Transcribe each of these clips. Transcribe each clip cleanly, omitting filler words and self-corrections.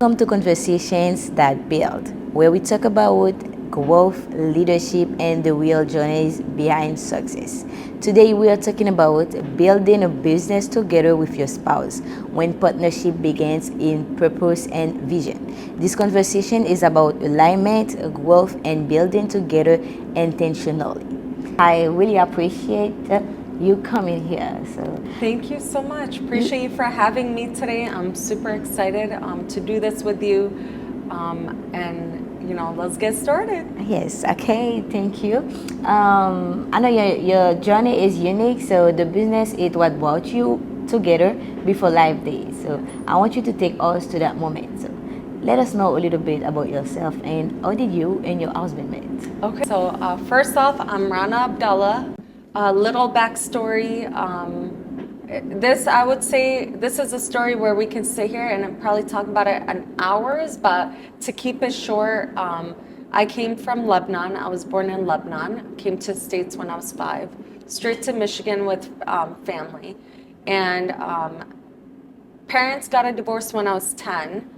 Welcome to Conversations That Build, where we talk about growth, leadership, and the real journeys behind success. Today, we are talking about building a business together with your spouse when partnership begins in purpose and vision. This conversation is about alignment, growth, and building together intentionally. I really appreciate you coming here. Thank you so much. Appreciate you for having me today. I'm super excited to do this with you. Let's get started. Yes, okay, thank you. I know your journey is unique, so the business is what brought you together before Live Day. So I want you to take us to that moment. So let us know a little bit about yourself and how did you and your husband meet? Okay, so first off, I'm Rana Abdallah. A little backstory. I would say, this is a story where we can sit here and probably talk about it in hours, but to keep it short, I came from Lebanon. I was born in Lebanon, came to the States when I was 5, straight to Michigan with family. And parents got a divorce when I was 10.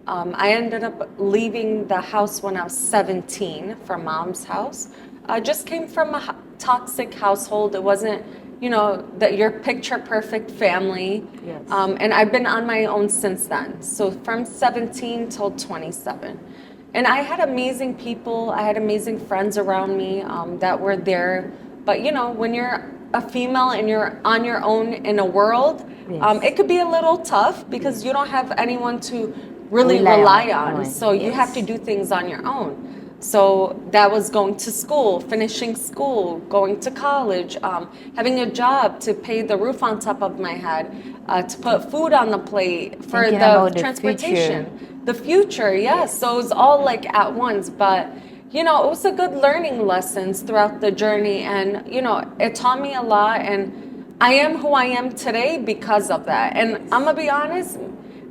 I ended up leaving the house when I was 17 from mom's house. I just came from a toxic household. It wasn't, your picture perfect family. Yes. And I've been on my own since then. So from 17 till 27. And I had amazing people. I had amazing friends around me that were there. But when you're a female and you're on your own in a world, Yes. it could be a little tough because you don't have anyone to really rely on. So you have to do things on your own. So that was going to school, finishing school, going to college, having a job to pay the roof on top of my head, to put food on the plate for the transportation. The future, yes. So it was all like at once. But, it was a good learning lessons throughout the journey. And, it taught me a lot. And I am who I am today because of that. And I'm going to be honest,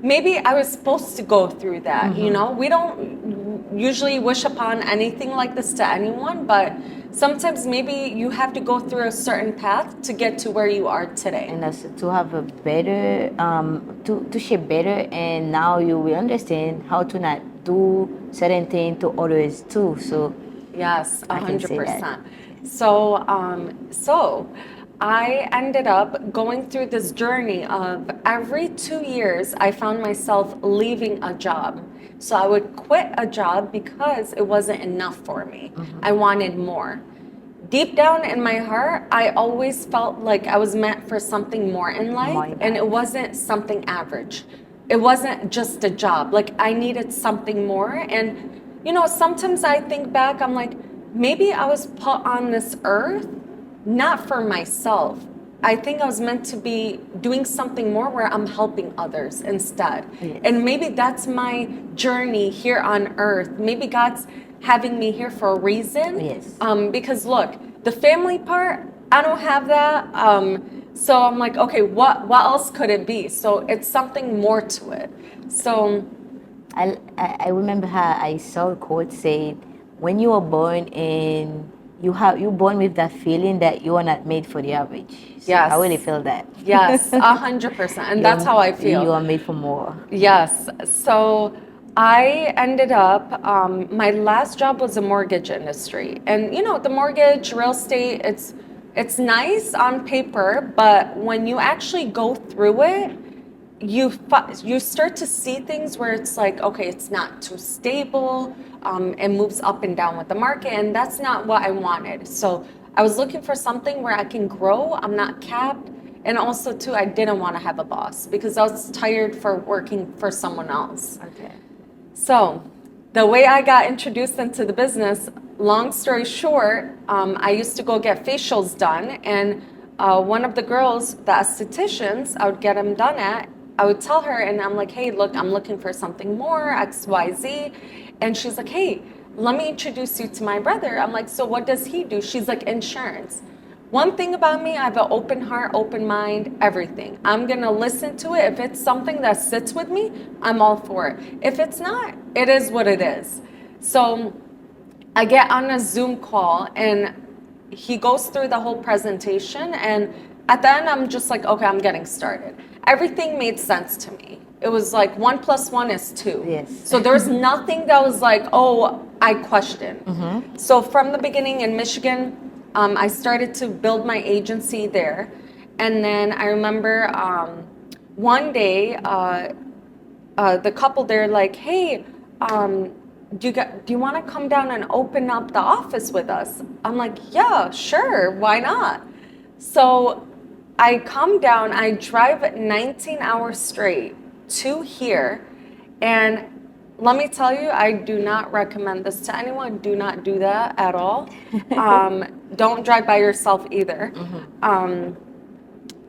maybe I was supposed to go through that. Mm-hmm. We don't usually wish upon anything like this to anyone, but sometimes maybe you have to go through a certain path to get to where you are today. And that's to have a better, to shape better, and now you will understand how to not do certain things to others too. So yes, 100%. So I ended up going through this journey of every 2 years, I found myself leaving a job. So I would quit a job because it wasn't enough for me. Mm-hmm. I wanted more. Deep down in my heart, I always felt like I was meant for something more in life, and it wasn't something average. It wasn't just a job. Like, I needed something more. And, sometimes I think back, I'm like, maybe I was put on this earth not for myself. I think I was meant to be doing something more where I'm helping others instead. Yes. And maybe that's my journey here on earth. Maybe God's having me here for a reason. Yes. Because look, the family part, I don't have that. So I'm like, okay, what else could it be? So it's something more to it. So I remember how I saw a quote saying, when you are born and you're born with that feeling that you are not made for the average. So yes. I really feel that. Yes, 100%. And that's how I feel. You are made for more. Yes. So I ended up, my last job was a mortgage industry. And the mortgage, real estate, it's nice on paper, but when you actually go through it, you start to see things where it's like, okay, it's not too stable. It moves up and down with the market, and that's not what I wanted. So I was looking for something where I can grow. I'm not capped. And also, too, I didn't want to have a boss because I was tired for working for someone else. Okay. So the way I got introduced into the business, long story short, I used to go get facials done, and one of the girls, the estheticians, I would get them done at, I would tell her, and I'm like, hey, look, I'm looking for something more, XYZ. And she's like, hey, let me introduce you to my brother. I'm like, so what does he do? She's like, insurance. One thing about me, I have an open heart, open mind, everything. I'm going to listen to it. If it's something that sits with me, I'm all for it. If it's not, it is what it is. So I get on a Zoom call, and he goes through the whole presentation, and at the end, I'm just like, okay, I'm getting started. Everything made sense to me. it was like 1 + 1 is 2. Yes. So there was nothing that was like, oh, I questioned. So from the beginning in Michigan, I started to build my agency there. And then I remember one day, the couple there like, hey, do you want to come down and open up the office with us? I'm like, yeah, sure, why not? So I come down, I drive 19 hours straight to here, and let me tell you, I do not recommend this to anyone. Do not do that at all. Don't drive by yourself either.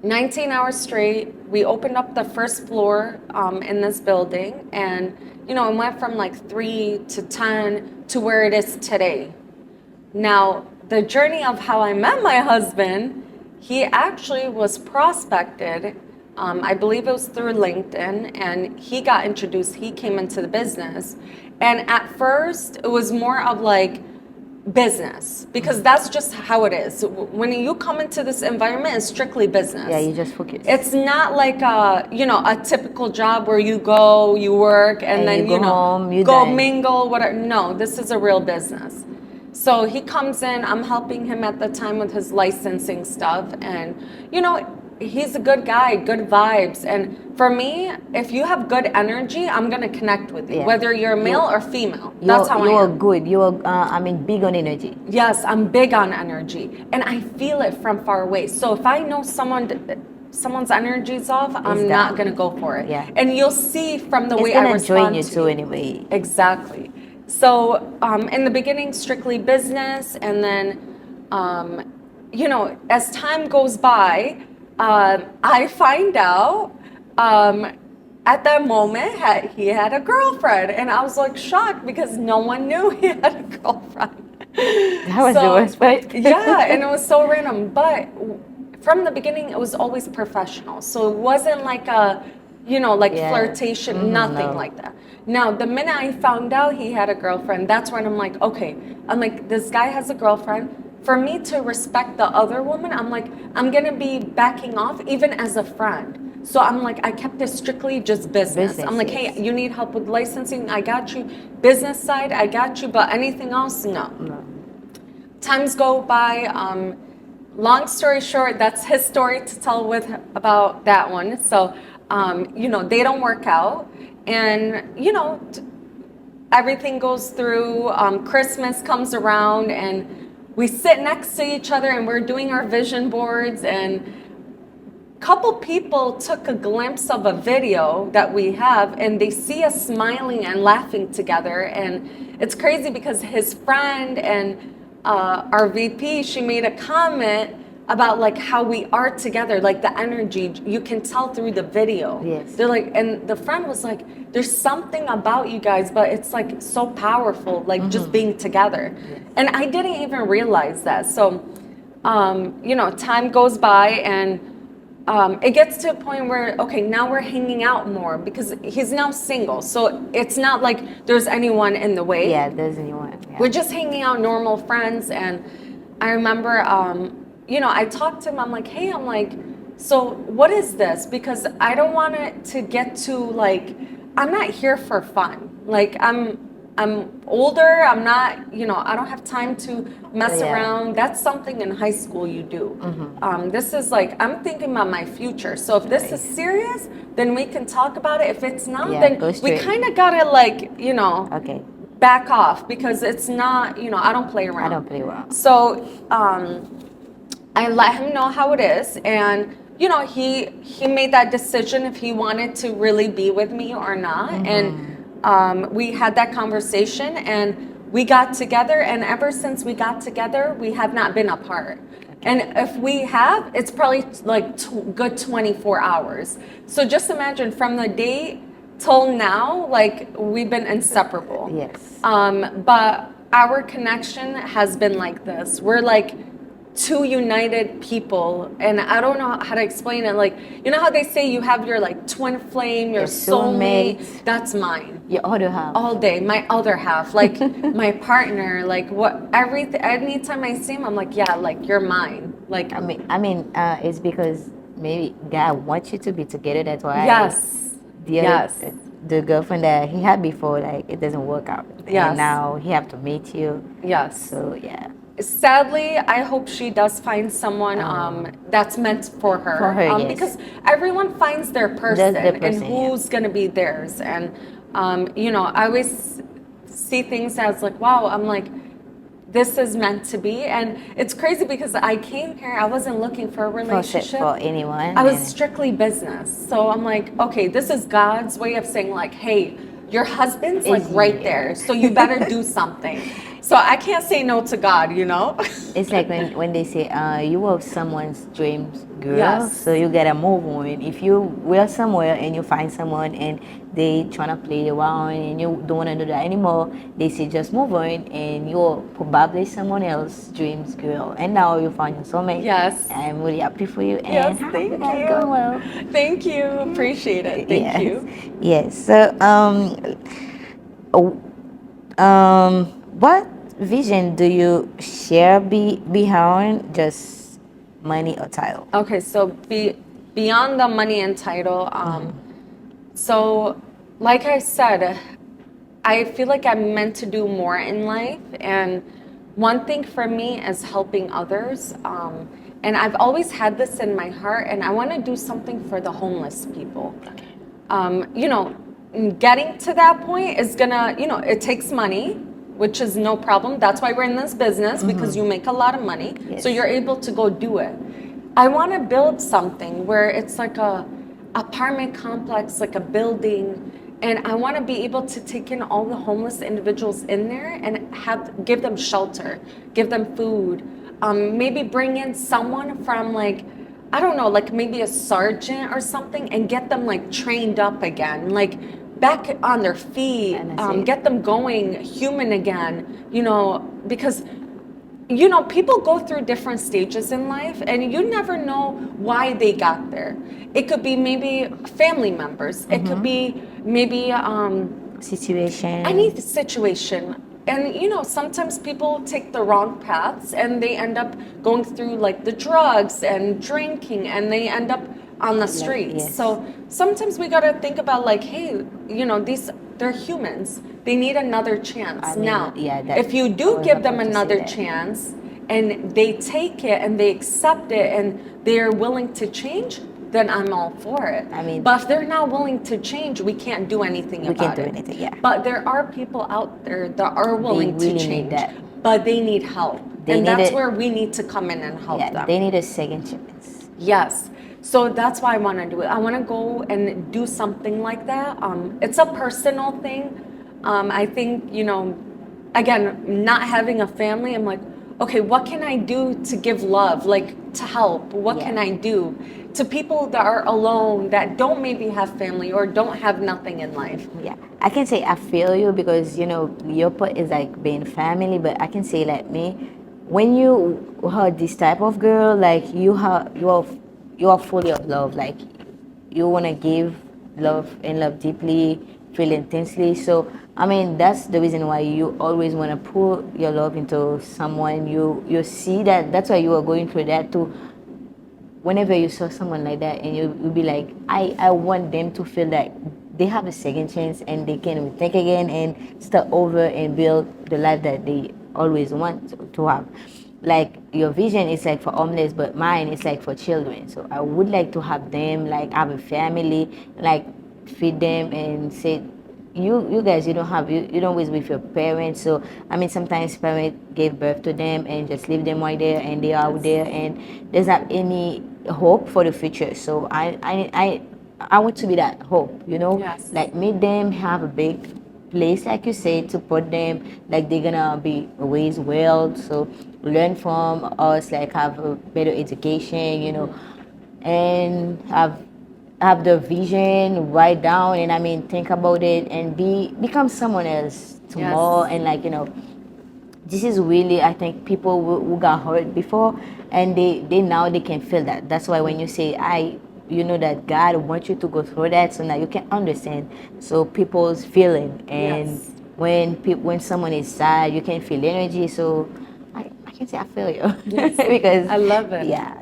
19 hours straight. We opened up the first floor in this building, and it went from like 3 to 10 to where it is today. Now, the journey of how I met my husband, he actually was prospected. I believe it was through LinkedIn, and he got introduced. He came into the business, and at first it was more of like business, because that's just how it is. When you come into this environment, it's strictly business. Yeah, you just focus. It's not like a typical job where you go, you work, and then you go home, you go done. mingle, whatever. No, this is a real business. So he comes in, I'm helping him at the time with his licensing stuff, and he's a good guy, good vibes. And for me, if you have good energy, I'm gonna connect with you, Yeah. whether you're male or female. That's how I am. You're good. You're big on energy. Yes, I'm big on energy, and I feel it from far away. So if I know someone's energy's off, I'm down. not gonna go for it. Yeah. And you'll see from the way I It's respond gonna drain you to too anyway. Exactly. So in the beginning, strictly business, and then as time goes by, I find out at that moment he had a girlfriend, and I was like shocked because no one knew he had a girlfriend. That was the worst part. Yeah, and it was so random. But from the beginning, it was always professional. So it wasn't like a, Yeah. flirtation, nothing no. like that. Now, the minute I found out he had a girlfriend, that's when I'm like, okay, this guy has a girlfriend. For me to respect the other woman, I'm like, I'm gonna be backing off even as a friend. So I'm like, I kept it strictly just business. I'm like, Business, hey, you need help with licensing, I got you. Business side, I got you, but anything else, no. No. Times go by. Long story short, that's his story to tell about that one. So, they don't work out, and everything goes through. Christmas comes around, and we sit next to each other, and we're doing our vision boards, and couple people took a glimpse of a video that we have, and they see us smiling and laughing together. And it's crazy because his friend and our VP, she made a comment about like how we are together, like the energy you can tell through the video. Yes. They're like, and the friend was like, there's something about you guys, but it's like so powerful, like just being together. Yes. And I didn't even realize that. So time goes by, and it gets to a point where, okay, now we're hanging out more because he's now single. So it's not like there's anyone in the way. Yeah, there's anyone. Yeah. We're just hanging out, normal friends. And I remember, I talked to him. I'm like, hey, so what is this? Because I don't want it to get to like, I'm not here for fun. Like I'm older. I'm not, I don't have time to mess Yeah. around. That's something in high school you do. This is like, I'm thinking about my future. So if this is serious, then we can talk about it. If it's not, Yeah, then go we straight. kind of gotta like, Okay. back off, because it's not, I don't play around. I don't play well. So I let him know how it is, and he made that decision if he wanted to really be with me or not. And we had that conversation, and we got together, and ever since we got together, we have not been apart. And if we have, it's probably like good 24 hours. So just imagine from the date till now, like we've been inseparable. Yes. But our connection has been like this. We're like two united people, and I don't know how to explain it. Like, how they say you have your like twin flame, your Your soulmate? soulmate. That's mine. Your other half. All day, my other half, like my partner, like everything. Anytime I see him, I'm like, yeah, like you're mine. Like, I mean, it's because maybe God wants you to be together. That's why. yes. the Yes. other, the girlfriend that he had before, like it doesn't work out, Yes. and now he have to meet you. Yes. So yeah, Sadly, I hope she does find someone that's meant for her. For her, yes. Because everyone finds their person, the and person, yeah. who's going to be theirs. And, I always see things as like, wow, I'm like, this is meant to be. And it's crazy because I came here, I wasn't looking for a relationship. for anyone. I was and- strictly business. So I'm like, okay, this is God's way of saying like, hey, your husband's like Is right here. there. So you better do something. So I can't say no to God, It's like when they say you are someone's dreams girl, Yes. so you gotta move on. If you were somewhere and you find someone and they tryna play around and you don't wanna do that anymore, they say just move on, and you're probably someone else's dreams girl. And now you found your soulmate. Yes. I'm really happy for you. And Yes, I hope thank you guys you. going well. Thank you. Appreciate it. Thank Yes. you. Yes. So what vision do you share behind just money or title? Okay, so beyond the money and title, so like I said, I feel like I'm meant to do more in life, and one thing for me is helping others. And I've always had this in my heart, and I want to do something for the homeless people. Getting to that point is gonna, it takes money, which is no problem. That's why we're in this business, because you make a lot of money. Yes. So you're able to go do it. I want to build something where it's like a apartment complex, like a building, and I want to be able to take in all the homeless individuals in there and give them shelter, give them food, maybe bring in someone from like, I don't know, like maybe a sergeant or something, and get them like trained up again, like back on their feet, And that's it. get them going human again, because people go through different stages in life, and you never know why they got there. It could be maybe family members. It could be maybe Situation. any situation. And sometimes people take the wrong paths, and they end up going through like the drugs and drinking, and they end up on the streets. yes. So sometimes we gotta think about like, hey, they're humans. They need another chance. I mean, Now, yeah, that- if you I do was give about them to say another that. chance, and they take it and they accept it and they're willing to change, then I'm all for it. I mean- but if they're not willing to change, we can't do anything We about can't do it. anything, yeah. But there are people out there that are willing really to need change, that. but they need help. They and need that's it- where we need to come in and help Yeah, them. they need a second chance. Yes. So that's why I want to do it. I want to go and do something like that. It's a personal thing. I think, again, not having a family, I'm like, okay, what can I do to give love, like to help? What can Yeah. I do to people that are alone, that don't maybe have family or don't have nothing in life? Yeah, I can say I feel you because your part is like being family, but I can say like me, when you are this type of girl, like you are fully of love, like you wanna give love and love deeply, feel intensely. So I mean that's the reason why you always wanna pour your love into someone. You see that's why you are going through that too. Whenever you saw someone like that, and you'll be like, I want them to feel like they have a second chance and they can think again and start over and build the life that they always want to have. Like your vision is like for homeless, but mine is like for children. So I would like to have them, like have a family, like feed them and say, you guys, you don't always with your parents. So I mean sometimes parents gave birth to them and just leave them right there, and they are out there and there's not any hope for the future. So I want to be that hope, Yes. like make them have a big place, like you said, to put them, like they're gonna be raised well, so learn from us, like have a better education, and have the vision, write down, and I mean think about it and become someone else tomorrow. Yes. And like this is really, I think, people who got hurt before, and they now they can feel that. That's why when you say that God wants you to go through that, so now you can understand. So people's feeling, and Yes. when someone is sad, you can feel energy. So I can say I feel you. Yes. because I love it. Yeah.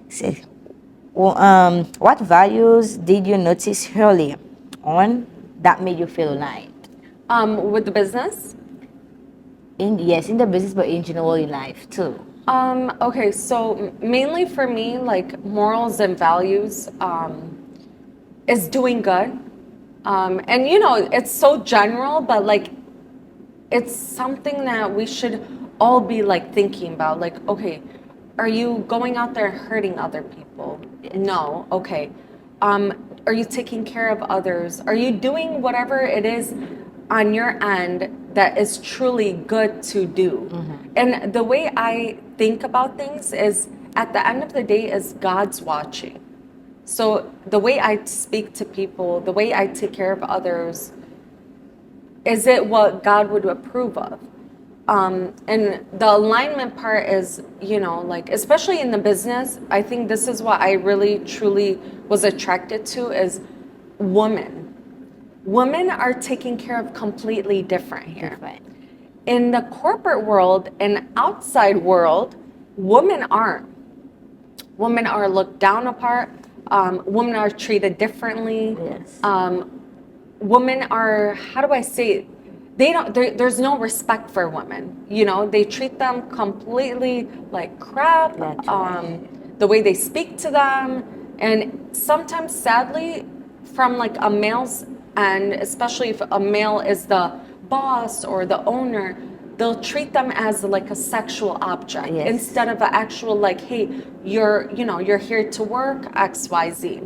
So, What values did you notice early on that made you feel aligned? With the business. Yes, in the business, but in general in life too. Okay, so mainly for me, like morals and values, is doing good. And you know, it's so general, but like it's something that we should all be like thinking about. Like, okay, are you going out there hurting other people? No. Okay. Are you taking care of others? Are you doing whatever it is on your end that is truly good to do? And the way I think about things is at the end of the day is God's watching. So the way I speak to people, the way I take care of others, is it what God would approve of? And the alignment part is, you know, like, especially in the business, I think this is what I really truly was attracted to is women. Women are taken care of completely different here. Different. In the corporate world and outside world, women aren't. Women are looked down upon. Women are treated differently. Yes. Women are, how do I say it? They don't, there's no respect for women. You know, they treat them completely like crap. That's right. The way they speak to them, and sometimes sadly from like a male's, and especially if a male is the boss or the owner, they'll treat them as like a sexual object Yes. instead of an actual like, hey, you're, you know, you're here to work XYZ.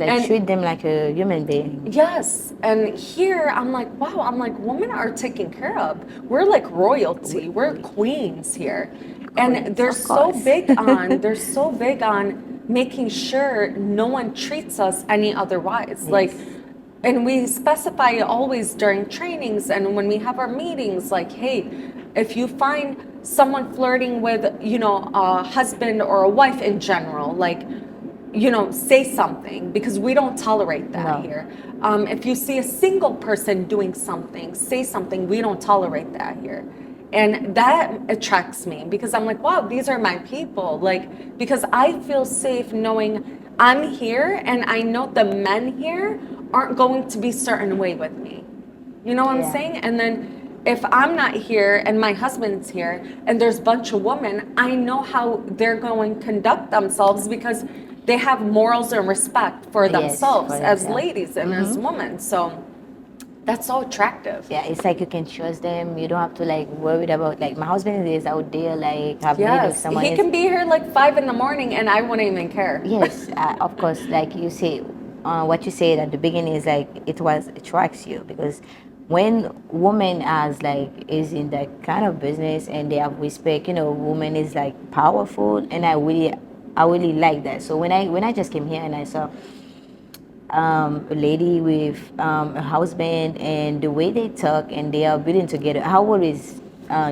And- Treat them like a human being. Yes, and here I'm like, wow, I'm like, women are taken care of. We're like royalty. We're queens here. And they're of so course. big on, they're so big on making sure no one treats us any otherwise. Like, and we specify always during trainings and when we have our meetings, like, hey, if you find someone flirting with, you know, a husband or a wife in general, like, you know, say something because we don't tolerate that No. here. If you see a single person doing something, say something. We don't tolerate that here. And that attracts me because I'm like, wow, these are my people. Like, because I feel safe knowing I'm here and I know the men here aren't going to be certain way with me. You know what I'm Yeah. saying? And then if I'm not here and my husband's here and there's a bunch of women, I know how they're going to conduct themselves because they have morals and respect for Yes, themselves for as themselves. ladies and as women. So that's so attractive. Yeah, it's like you can trust them. You don't have to like worried about like my husband is out there like have with Yes, someone he else. can be here like 5 in the morning and I wouldn't even care. Yes, of course. Like you say, what you said at the beginning is like it was attracts you because when woman has like is in that kind of business and they have respect, you know, woman is like powerful, and I really like that. So when I just came here and I saw a lady with a husband and the way they talk and they are building together, I always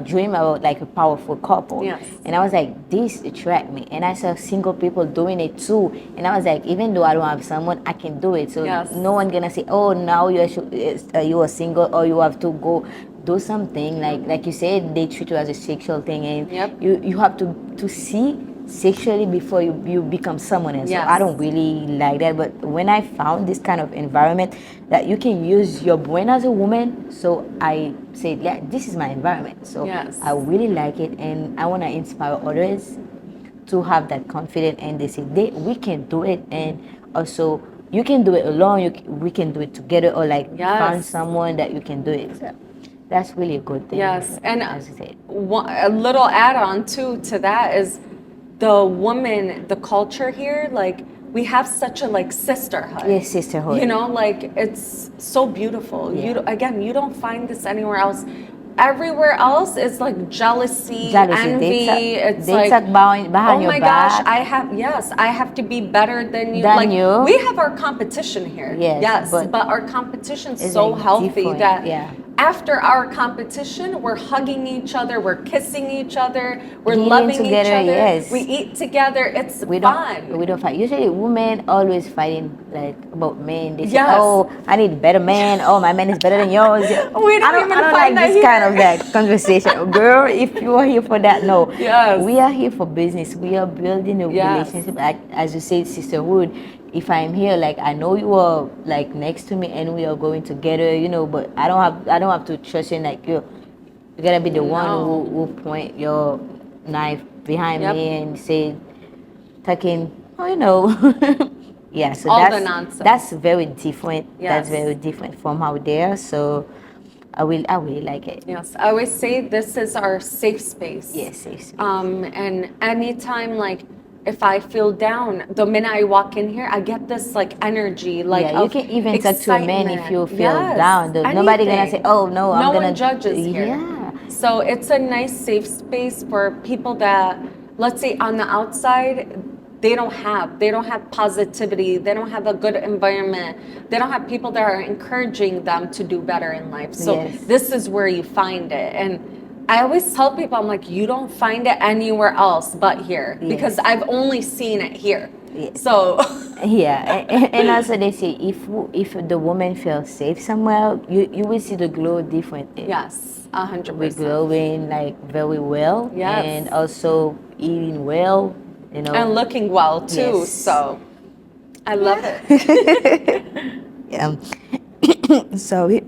dream about like a powerful couple. Yes. And I was like, this attract me. And I saw single people doing it too. And I was like, even though I don't have someone, I can do it. So Yes. no one gonna say, oh, now you are single or you have to go do something. Like you said, they treat you as a sexual thing, and Yep. you have to see sexually before you become someone else. Yes. So I don't really like that. But when I found this kind of environment that you can use your brain as a woman, so I said, yeah, this is my environment. So Yes. I really like it, and I want to inspire others to have that confidence, and they say we can do it, and also you can do it alone. We can do it together, or like Yes. find someone that you can do it. So that's really a good thing. Yes, and as you said. a little add-on too to that is the woman, the culture here, like we have such a like sisterhood. Yes, sisterhood. You know, like it's so beautiful. Yeah. Again, you don't find this anywhere else. Everywhere else is like jealousy, Jealousy. envy. It's They like, talk behind oh your my back. gosh, I have to be better than you. Than like you. we have our competition here. Yes, Yes, but but our competition's it's so like healthy different, that yeah. after our competition, we're hugging each other, we're kissing each other, we're Eating loving together, each other. yes. We eat together. It's We fun. don't fight. Usually women always fighting like about men. They say, Yes. oh, I need a better man. Oh, my man is better than yours. We don't even I don't find like that this kind here. of that conversation. Girl, if you are here for that, no. Yes. We are here for business. We are building a Yes. relationship. Like as you said, sisterhood. If I'm here, like I know you are like next to me and we are going together, but I don't have to trust you like you gotta be the one No. who point your knife behind Yep. me and say talking, yeah. So All the nonsense. that's very different. That's Yes. very different from out there. So I really like it. Yes, I always say this is our safe space. Yes, safe space. And anytime, like, if I feel down, the minute I walk in here, I get this like energy, like yeah, you of can even talk to a man if you excitement. feel Yes, down. Nobody gonna anything. say, "Oh no, I'm No gonna." one judges here. Yeah, So it's a nice safe space for people that, let's say, on the outside, they don't have positivity, they don't have a good environment, they don't have people that are encouraging them to do better in life. So Yes. this is where you find it. And I always tell people, I'm like, you don't find it anywhere else but here, because Yes. I've only seen it here. Yes. So yeah, and also they say if the woman feels safe somewhere, you will see the glow differently. yes, We're 100%. glowing like very well, Yes. and also eating well, And looking well too. Yes. So I love it. Yeah. Sorry.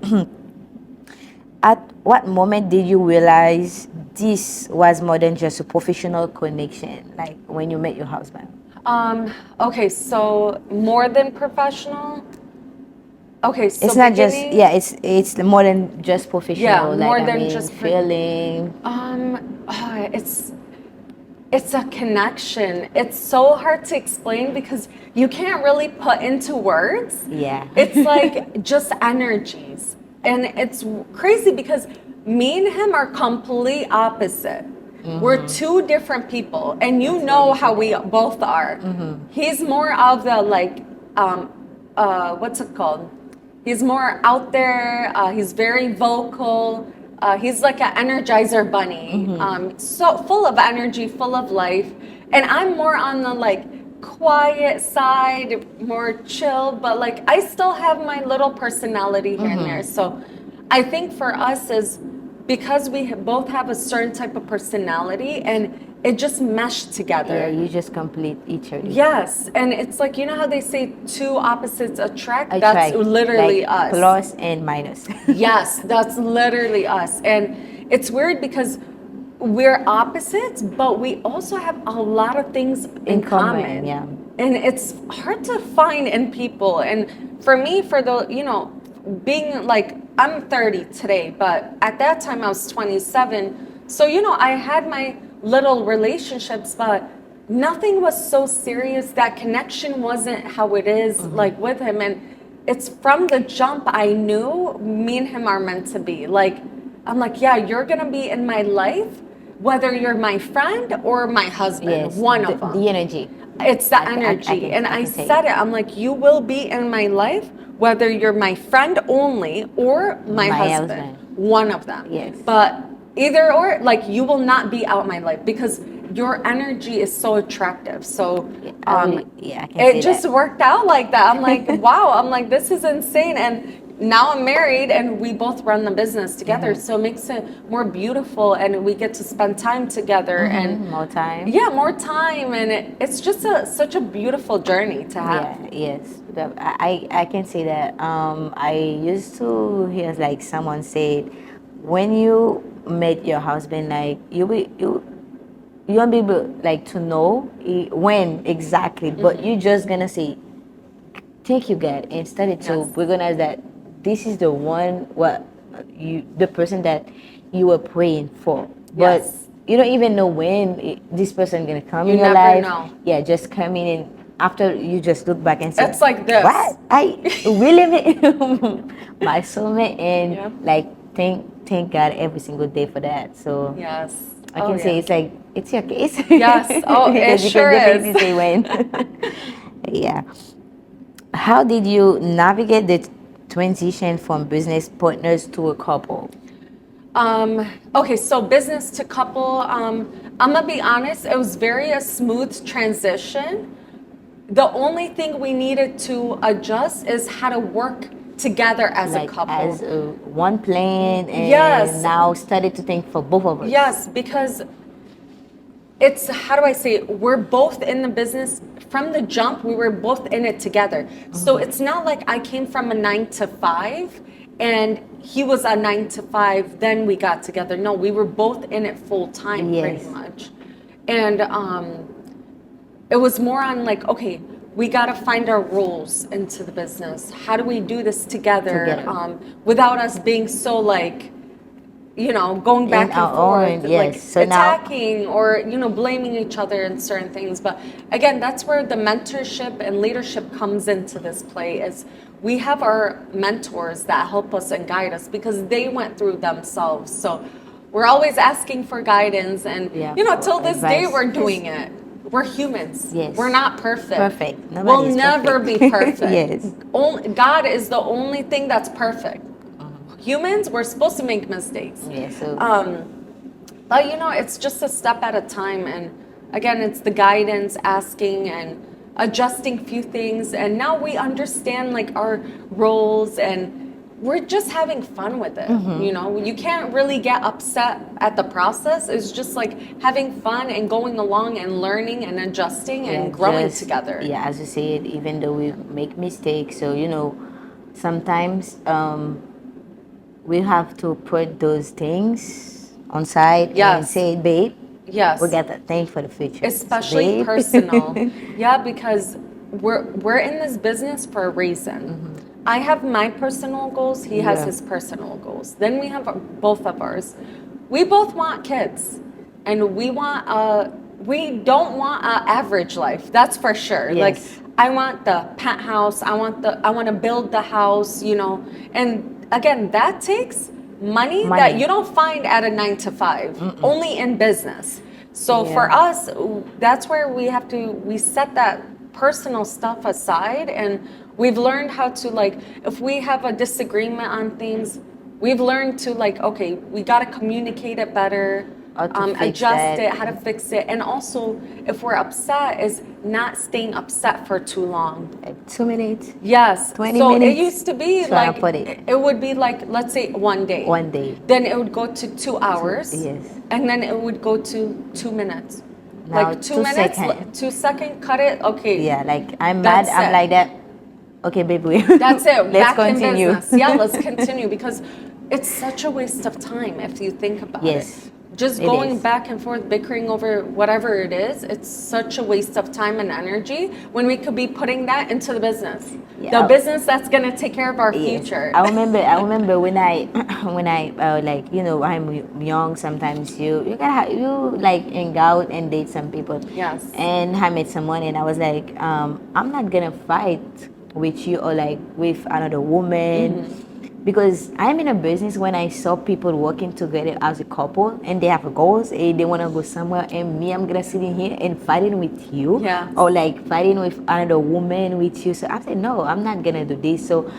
At what moment did you realize this was more than just a professional connection, like when you met your husband? Okay, so more than professional. Okay, so It's not just beginning- yeah, it's more than just professional. more like, than I mean, just feeling. It's a connection. It's so hard to explain because you can't really put into words. Yeah. It's like just energies. And it's crazy because me and him are complete opposite. We're two different people, and you know how we both are. He's more of the like, what's it called? He's more out there. He's very vocal. He's like an energizer bunny. So full of energy, full of life. And I'm more on the like quiet side, more chill, but like I still have my little personality here and there. So I think for us is because we both have a certain type of personality and it just meshed together. Yeah, you just complete each other. Yes, and it's like, you know how they say two opposites attract? That's literally like us. Plus and minus. Yes, that's literally us. And it's weird because we're opposites, but we also have a lot of things in common. Yeah. And it's hard to find in people. And for me, for the, being like, I'm 30 today, but at that time I was 27. So, I had my little relationships, but nothing was so serious. That connection wasn't how it is like with him. And it's from the jump I knew me and him are meant to be. Like, I'm like, yeah, you're going to be in my life, whether you're my friend or my husband, Yes. one of them. The energy. It's the I energy. can I say said it. I'm like, you will be in my life, whether you're my friend only or my husband. One of them. Yes. But either or, like, you will not be out my life because your energy is so attractive. So I can say it just that. worked out like that. I'm like, wow. I'm like, this is insane. And now I'm married and we both run the business together. So it makes it more beautiful and we get to spend time together and More time. yeah, more time, and it's just such a beautiful journey to have. Yeah, yes. I can say that. I used to hear like someone said, when you met your husband, like you won't be able like to know when exactly, but you're just gonna say, thank you God, and started to Yes. recognize that this is the one the person that you were praying for, but Yes. you don't even know when this person gonna come You in your never life. know. Yeah, just come in and after you just look back and say, It's like this. what I really met my soulmate, and Yeah. like thank God every single day for that. So Yes. I can say it's like it's your case. Yes. Oh, it Because you sure can definitely is. say when. Yeah. How did you navigate the transition from business partners to a couple? Okay, so business to couple, I'm gonna be honest, it was very a smooth transition. The only thing we needed to adjust is how to work together as a Like couple. as one plan, and Yes. now started to think for both of us. Yes, because it's, how do I say it? We're both in the business from the jump. We were both in it together. So it's not like I came from a 9 to 5 and he was a 9 to 5, then we got together. No, we were both in it full time, Yes. pretty much. And it was more on like, okay, we got to find our roles into the business. How do we do this together, Together. without us being so like, going back and our forth, own, yes. like So now- attacking or blaming each other in certain things. But again, that's where the mentorship and leadership comes into this play. Is we have our mentors that help us and guide us because they went through themselves. So we're always asking for guidance, and Yeah, till this day advice. we're doing it. We're humans. Yes. We're not perfect. Perfect. We'll Nobody is never perfect. be perfect. Yes. God is the only thing that's perfect. Humans, we're supposed to make mistakes. Yeah, so But it's just a step at a time, and again, it's the guidance, asking and adjusting few things, and now we understand like our roles, and we're just having fun with it. You can't really get upset at the process. It's just like having fun and going along and learning and adjusting and yeah, growing just- together. Yeah, as you said, even though we make mistakes, so sometimes we have to put those things on side and Yes. say, babe, Yes. we got that thing for the future. Especially Babe. personal. Yeah, because we're in this business for a reason. I have my personal goals, he has Yeah. his personal goals. Then we have both of ours. We both want kids, and we don't want an average life. That's for sure. Yes. Like I want the penthouse, I want to build the house, and again, that takes money that Money. you don't find at a 9 to 5, only in business. So Yeah. for us, that's where we set that personal stuff aside, and we've learned how to, like, if we have a disagreement on things, we've learned to, like, okay, we got to communicate it better, How to fix adjust that. it, how to fix it, and also if we're upset, is not staying upset for too long. 2 minutes, Yes. 20 so minutes. it used to be So I like put it. it would be like, let's say 1 day. 1 day. Then it would go to 2 hours. Yes. And then it would go to 2 minutes. Now, like 2 2 minutes, second. 2 second, cut it. Okay. Yeah, like I'm mad, That's I'm it. like that. Okay, babe, we That's it. let's Back continue. in business. Yeah, let's continue, because it's such a waste of time if you think about Yes, it. Just it going is. back and forth, bickering over whatever it is, it's such a waste of time and energy when we could be putting that into the business. Yeah. The business that's going to take care of our Yes. future. I remember when I like I'm young. Sometimes you you like hang out and date some people. Yes. And I met someone and I was like, I'm not gonna fight with you or like with another woman. Because I'm in a business when I saw people working together as a couple and they have goals and they want to go somewhere, and me, I'm gonna sit in here and fighting with you, Yes. or like fighting with another woman with you. So I said, no, I'm not gonna do this. So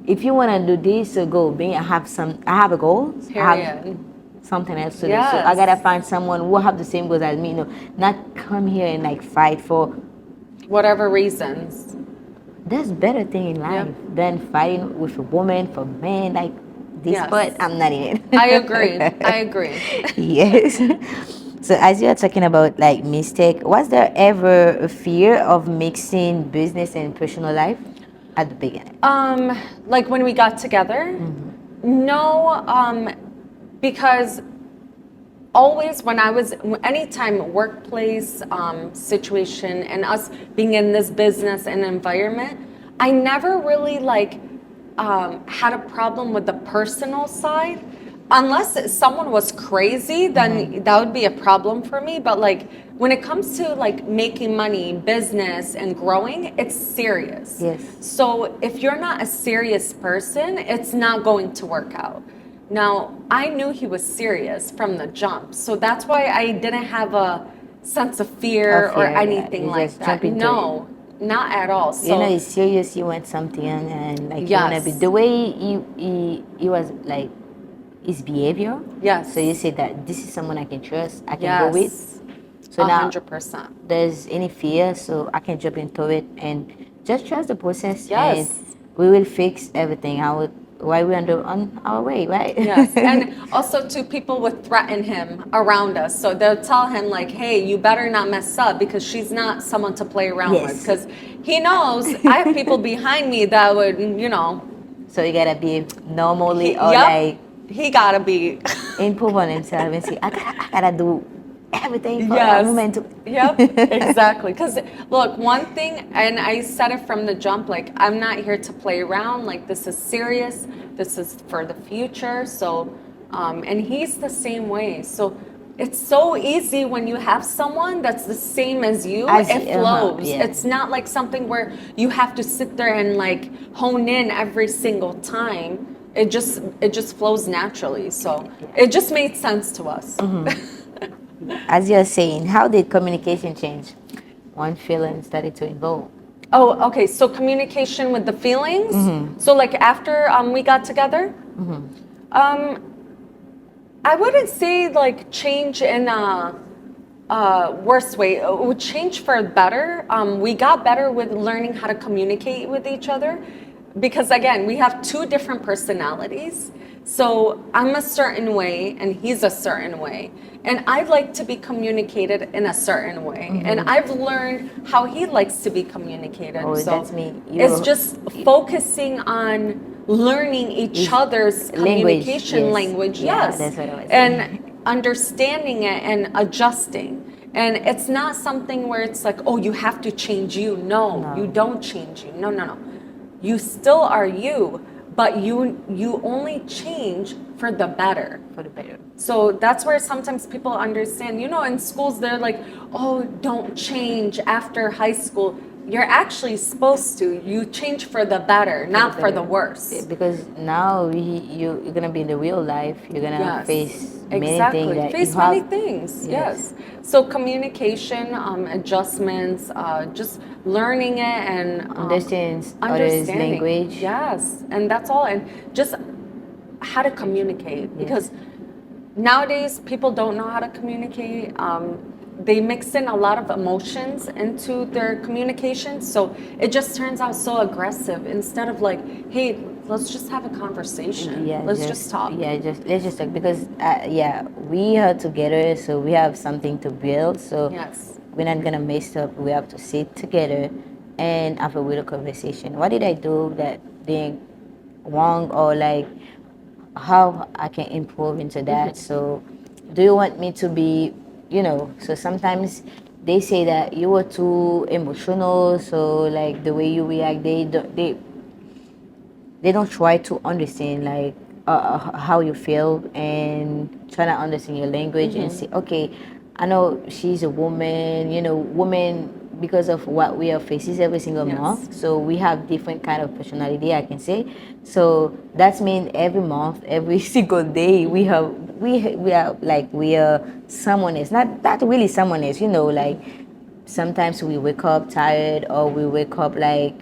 if you want to do this, so go. Me, I have a goal. I have Period. something else to do. So I Yes. gotta find someone who have the same goals as me. Not come here and like fight for. Whatever reasons. There's better thing in life than fighting with a woman for men like this. Yes. But I'm not in it. I agree. I agree. Yes. So as you're talking about like mistake, was there ever a fear of mixing business and personal life at the beginning? Like when we got together? No, because always when I was, anytime workplace situation and us being in this business and environment, I never really like had a problem with the personal side. Unless someone was crazy, then that would be a problem for me. But like when it comes to like making money, business, and growing, it's serious. Yes. So if you're not a serious person, it's not going to work out. Now, I knew he was serious from the jump, so that's why I didn't have a sense of fear Of or fear, yeah. anything You like just that. jump into No, not at all. You know, So it's serious. You want something, and like you wanna be yes, the way he was like his behavior. yes, So you say that this is someone I can trust, I can go with. yes, So a now hundred percent. there's any fear, so I can jump into it and just trust the process, and Yes. we will fix everything. While we're on our way, right? Yes, and also too, people would threaten him around us. So they'll tell him like, "Hey, you better not mess up because she's not someone to play around with." Yes. Because he knows I have people behind me that would, So you gotta be normally or yep, like he gotta be. improve on himself and say, I gotta do everything for that Yes. woman to. Yep, exactly. Because look, one thing, and I said it from the jump, like, I'm not here to play around. Like, this is serious. This is for the future. So, and he's the same way. So, it's so easy when you have someone that's the same as you, As it flows. yeah. It's not like something where you have to sit there and like hone in every single time. It just flows naturally. So, it just made sense to us. As you're saying, how did communication change when feelings started to involve? Oh, okay. So communication with the feelings. So like after we got together, um, I wouldn't say like change in a worse way. It would change for better. We got better with learning how to communicate with each other because again, we have two different personalities. So I'm a certain way and he's a certain way. And I'd like to be communicated in a certain way. And I've learned how he likes to be communicated. Oh, So that's me. it's just focusing on learning each other's Language, communication yes. language. Yeah, Yes. that's what I was saying. And understanding it and adjusting. And it's not something where it's like, oh, you have to change you. No, you don't change you. No, no, no. You still are you, but you only change for the better. For the better. So that's where sometimes people understand, in schools they're like, oh, don't change after high school. You're actually supposed to. You change for the better, not for the worse. Because now you're gonna be in the real life. You're gonna Yes, face many exactly. things that Face you have. many things. Yes. Yes. So communication, adjustments, just learning it and Understands others' understanding. language. Yes, and that's all. And just how to communicate because nowadays people don't know how to communicate. They mix in a lot of emotions into their communication, so it just turns out so aggressive instead of like, hey, let's just have a conversation. Yeah, Let's just talk. Yeah, let's just talk because yeah, we are together, so we have something to build. So Yes. we're not gonna mess up. We have to sit together and have a real conversation. What did I do that being wrong, or like how I can improve into that? So, do you want me to be, So sometimes they say that you were too emotional. So like the way you react, they don't try to understand like how you feel and try to understand your language and say, okay, I know she's a woman. Women, because of what we are faces every single Yes. month, so we have different kind of personality, I can say. So that's mean every month, every single day, we are like we are someone else, not really someone else, like sometimes we wake up tired, or we wake up like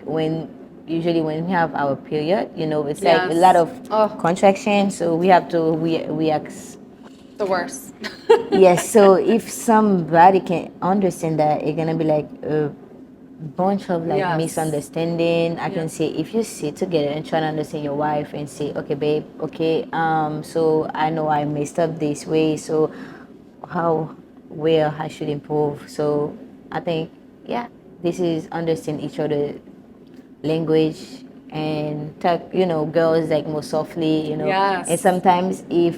usually when we have our period, it's like a Yes. lot of Oh. contraction, so we have to react. The worst. Yes, so if somebody can understand that, it's gonna be like a bunch of like Yes. misunderstanding. I can Yes. say if you sit together and try to understand your wife and say, okay, babe, okay, so I know I messed up this way, so where I should improve. So I think, yeah, this is understand each other language and talk, girls like more softly, Yes. and sometimes if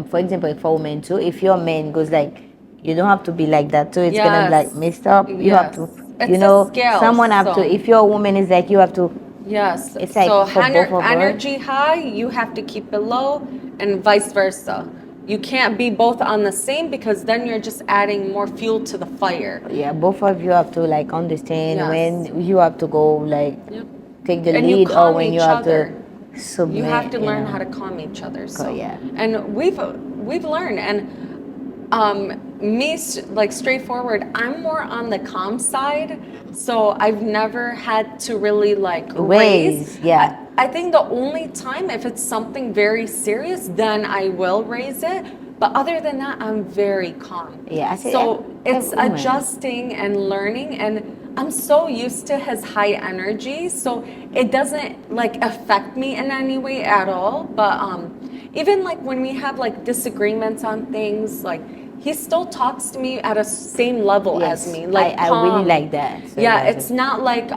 for example, if a woman too, if your man goes like, you don't have to be like that too, it's gonna be like Yes. messed up. You have to, It's a scale, someone have so- to, if you're a woman, is like you have to. Yes. It's like so for both of us. energy high, you have to keep it low, and vice versa. You can't be both on the same because then you're just adding more fuel to the fire. Yeah, both of you have to like understand Yes. when you have to go like Yep. take the And you lead, or calm when you each have other. to submit. You have to learn how to calm each other. So yeah. and we've learned, and me, like straightforward, I'm more on the calm side. So I've never had to really like raise. Yeah. I think the only time if it's something very serious, then I will raise it. But other than that, I'm very calm. Yeah, I say So it's every woman. adjusting and learning, and I'm so used to his high energy, so it doesn't like affect me in any way at all. But even like when we have like disagreements on things, like he still talks to me at a same level Yes, as me, like I really calm. like that. So Yeah, that's it's not like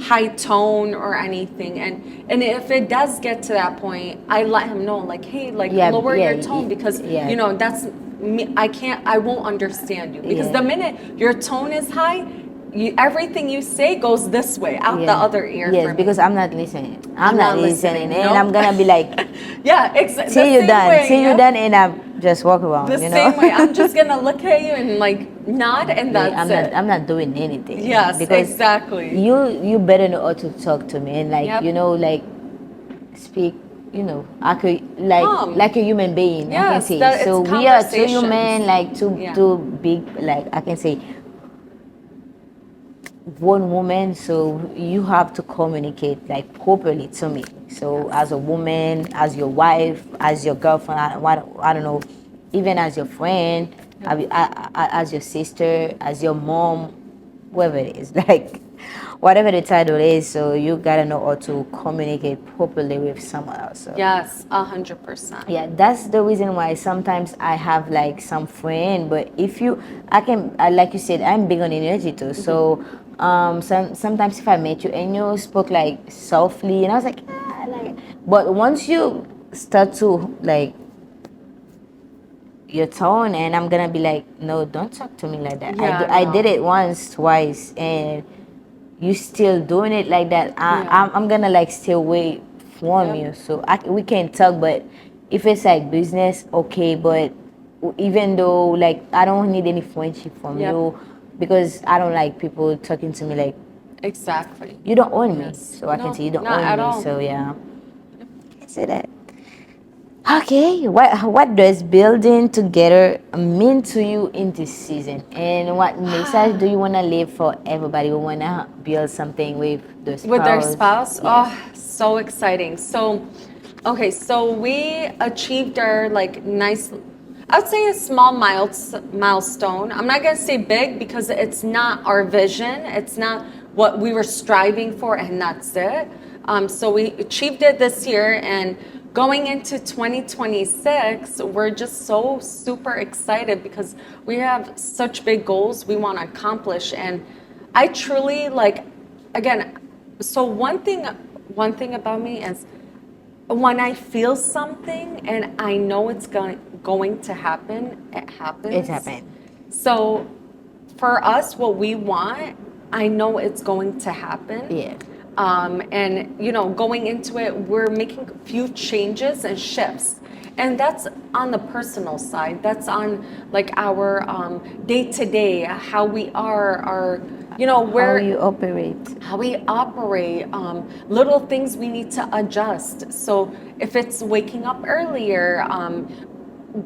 high tone or anything. And if it does get to that point, I let him know, like, hey, like Yeah, lower yeah, your tone, because yeah. you know that's me. I won't understand you, because Yeah. the minute your tone is high, everything you say goes this way out the other ear. Yes, for me. because I'm not listening. I'm not listening, and Nope. I'm gonna be like, Yeah, exactly. till you're done, till you're done, and I just walk around. The you know. same way, I'm just gonna look at you and like nod, and Yeah, that's it. I'm not doing anything. Yes, because exactly. You better know how to talk to me and like Yep. like speak. Like Calm. like a human being. I can Yes, say. that So it's we are two conversations. human, like Yeah. two big, like I can say, one woman. So you have to communicate like properly to me. So as a woman, as your wife, as your girlfriend, I don't know, even as your friend, as your sister, as your mom, whoever it is, like whatever the title is. So you gotta know how to communicate properly with someone else. So. Yes, 100%. Yeah, that's the reason why sometimes I have like some friend, but if you, like you said, I'm big on energy too. So, sometimes if I met you and you spoke like softly, and I was like, but once you start to like your tone, and I'm gonna be like, no, don't talk to me like that. Yeah, I no. did it once, twice, and you still doing it like that. I'm gonna like stay away from you. So we can talk, but if it's like business, okay. But even though like I don't need any friendship from Yep. you, because I don't like people talking to me like Exactly. you don't own me. Yes. So I No, can say you don't not own at me. all. So yeah, I can say that. Okay, what does building together mean to you in this season, and what message do you want to leave for everybody who want to build something with their spouse? With their spouse? Yes. Oh, so exciting. So, okay, so we achieved our like nice, I'd say a small milestone. I'm not gonna say big, because it's not our vision. It's not what we were striving for, and that's it. So we achieved it this year, and going into 2026, we're just so super excited, because we have such big goals we want to accomplish. And I truly like, again, so one thing about me is, when I feel something and I know it's going to happen, it happens. It happened. So for us, what we want, I know it's going to happen. Yeah. And you know, going into it, we're making a few changes and shifts. And that's on the personal side. That's on like our day to day, how we are, our, you know, How you operate. how we operate, little things we need to adjust. So if it's waking up earlier,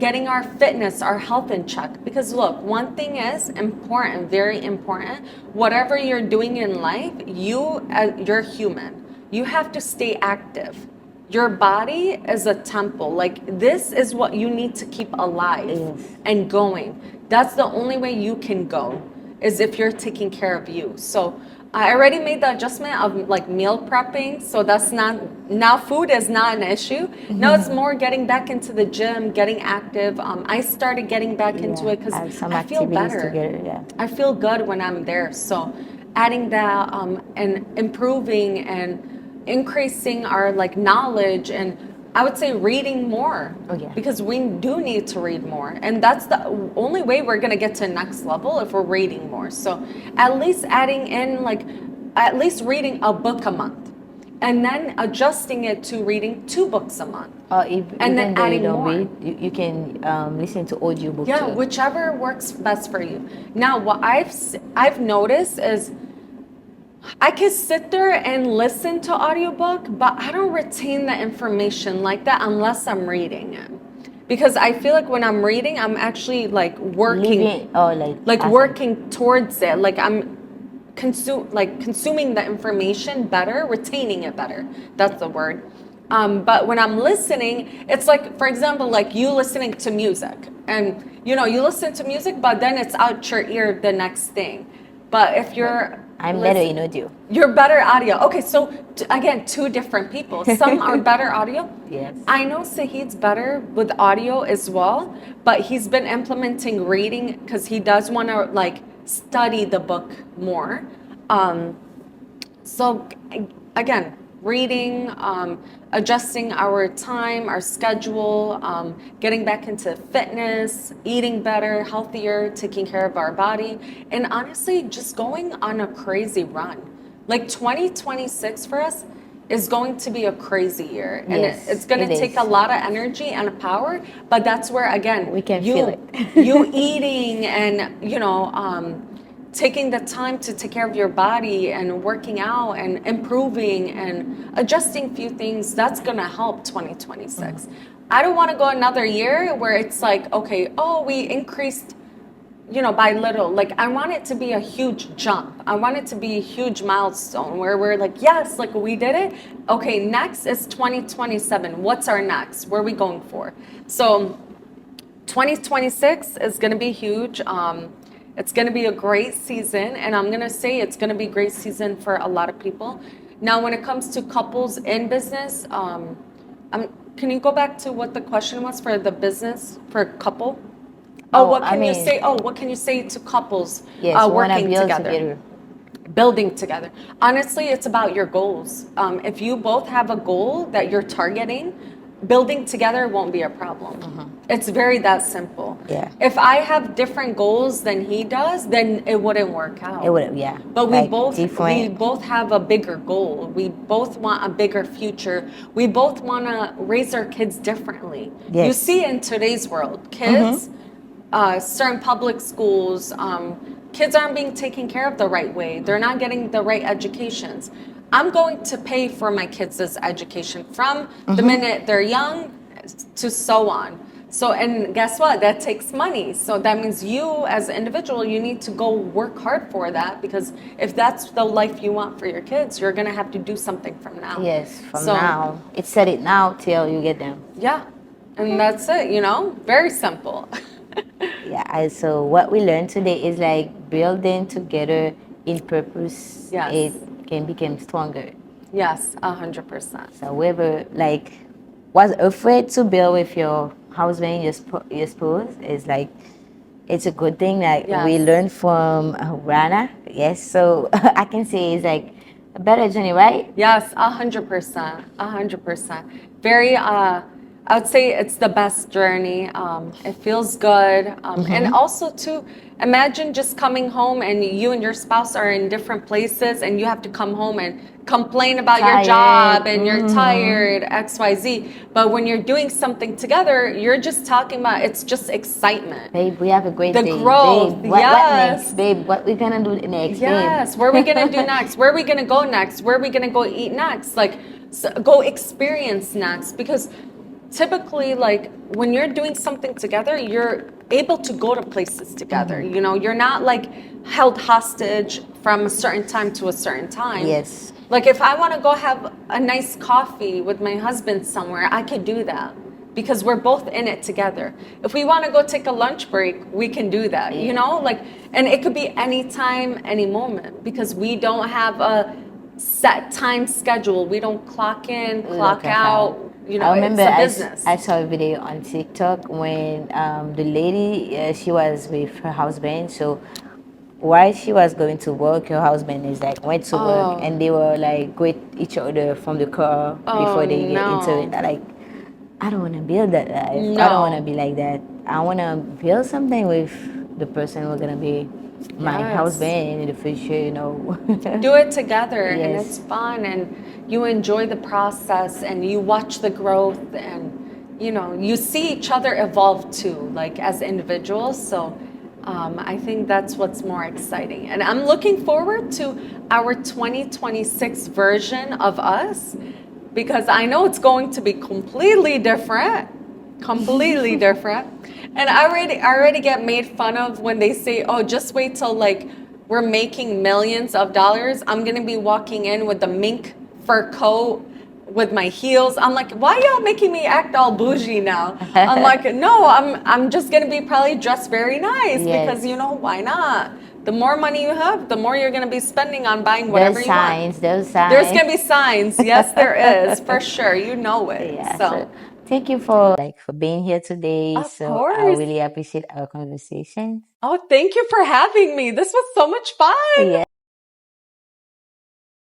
getting our fitness, our health in check. Because look, one thing is important, very important. Whatever you're doing in life, you're human. You have to stay active. Your body is a temple. Like, this is what you need to keep alive. Yes. And going. That's the only way you can go, is if you're taking care of you. So I already made the adjustment of like meal prepping. So that's not, now food is not an issue. Now it's more getting back into the gym, getting active. I started getting back into it because Add some I feel activities better. together. Yeah. I feel good when I'm there. So adding that, and improving and increasing our like knowledge, and I would say reading more. Oh, yeah. Because we do need to read more. And that's the only way we're going to get to next level, if we're reading more. So at least adding in like, at least reading a book a month. And then adjusting it to reading 2 books a month. And then even though you adding don't more. read, you can listen to audiobook Yeah, too. whichever works best for you. Now, what I've noticed is I can sit there and listen to audiobook, but I don't retain the information like that unless I'm reading it. because I feel like when I'm reading, I'm actually like working, Living or like awesome. working towards it. Like I'm consuming the information better, retaining it better. That's the word. But when I'm listening, it's like, for example, like you listening to music, and you listen to music, but then it's out your ear the next thing. But if you're I'm better in audio. you're better audio. Okay, so again, two different people. Some are better audio. Yes. I know Sahid's better with audio as well, but he's been implementing reading because he does want to like study the book more. So again, reading, adjusting our time, our schedule, getting back into fitness, eating better, healthier, taking care of our body, and honestly, just going on a crazy run. Like 2026 for us is going to be a crazy year, and Yes, it's going it to take is. a lot of energy and power. But that's where again We can you feel it. you eating and taking the time to take care of your body and working out and improving and adjusting a few things, that's going to help 2026. I don't want to go another year where it's like, okay, oh, we increased, by little. Like, I want it to be a huge jump. I want it to be a huge milestone where we're like, yes, like we did it. Okay, next is 2027. What's our next? Where are we going for? So 2026 is going to be huge. It's going to be a great season, and I'm going to say it's going to be a great season for a lot of people. Now, when it comes to couples in business, can you go back to what the question was for the business for couple? Oh, What I can you mean- say? Oh, what can you say to couples Yes, we wanna working build together? Building together. Honestly, it's about your goals. If you both have a goal that you're targeting, building together won't be a problem. It's very that simple. Yeah. If I have different goals than he does, then it wouldn't work out. It would, yeah. But we Like, both different. have a bigger goal. We both want a bigger future. We both want to raise our kids differently. You Yes. see in today's world, kids, certain public schools, kids aren't being taken care of the right way. They're not getting the right educations. I'm going to pay for my kids' education from the minute they're young to so on. So, and guess what? That takes money. So that means you as an individual, you need to go work hard for that, because if that's the life you want for your kids, you're going to have to do something from now. Yes, from So, now. It's set it now till you get them. Yeah. And that's it, very simple. Yeah, so what we learned today is like building together in purpose. Yes. It can become stronger. Yes, 100%. So whoever like was afraid to build with your husband, your spouse, is like it's a good thing that we Yes. learned from Rana. Yes, so I can say it's like a better journey, right? Yes, 100%. 100%. Very, I would say it's the best journey. It feels good. And also, too, imagine just coming home and you and your spouse are in different places and you have to come home and complain about your Tired. job and you're tired, XYZ. But when you're doing something together, you're just talking about it's just excitement. Babe, we have a great The day. growth, Babe, what yes. next? Babe, what we gonna do next? Yes. Where are we gonna do next? Where are we gonna go next? Where are we gonna go eat next? Like, go experience next. Because typically, like, when you're doing something together, you're able to go to places together. You're not like held hostage from a certain time to a certain time. Yes. Like, if I want to go have a nice coffee with my husband somewhere, I could do that because we're both in it together. If we want to go take a lunch break, we can do that, like, and it could be any time, any moment, because we don't have a set time schedule. We don't clock in, clock out. I remember it's a business. I saw a video on TikTok when the lady, she was with her husband. So while she was going to work, her husband is like went to work, and they were like greet each other from the car before they get into it. Like, I don't want to build that life. I don't want to be like that. I want to build something with the person who's gonna be my Yes. husband in the future. Do it together, and Yes. it's fun, and you enjoy the process, and you watch the growth, and you see each other evolve too, like as individuals. So I think that's what's more exciting, and I'm looking forward to our 2026 version of us, because I know it's going to be completely different. completely different. And I already get made fun of when they say, "Oh, just wait till like we're making millions of dollars. I'm gonna be walking in with the mink fur coat with my heels." I'm like, "Why y'all making me act all bougie now?" I'm like, "No, I'm just gonna be probably dressed very nice because Yes. why not? The more money you have, the more you're gonna be spending on buying whatever There's you want." signs, there's There's signs. gonna be signs. Yes, there is for sure. You know it. Yeah, So, so thank you for for being here today. of So I course. really appreciate our conversation. Oh, thank you for having me. This was so much fun. Yeah.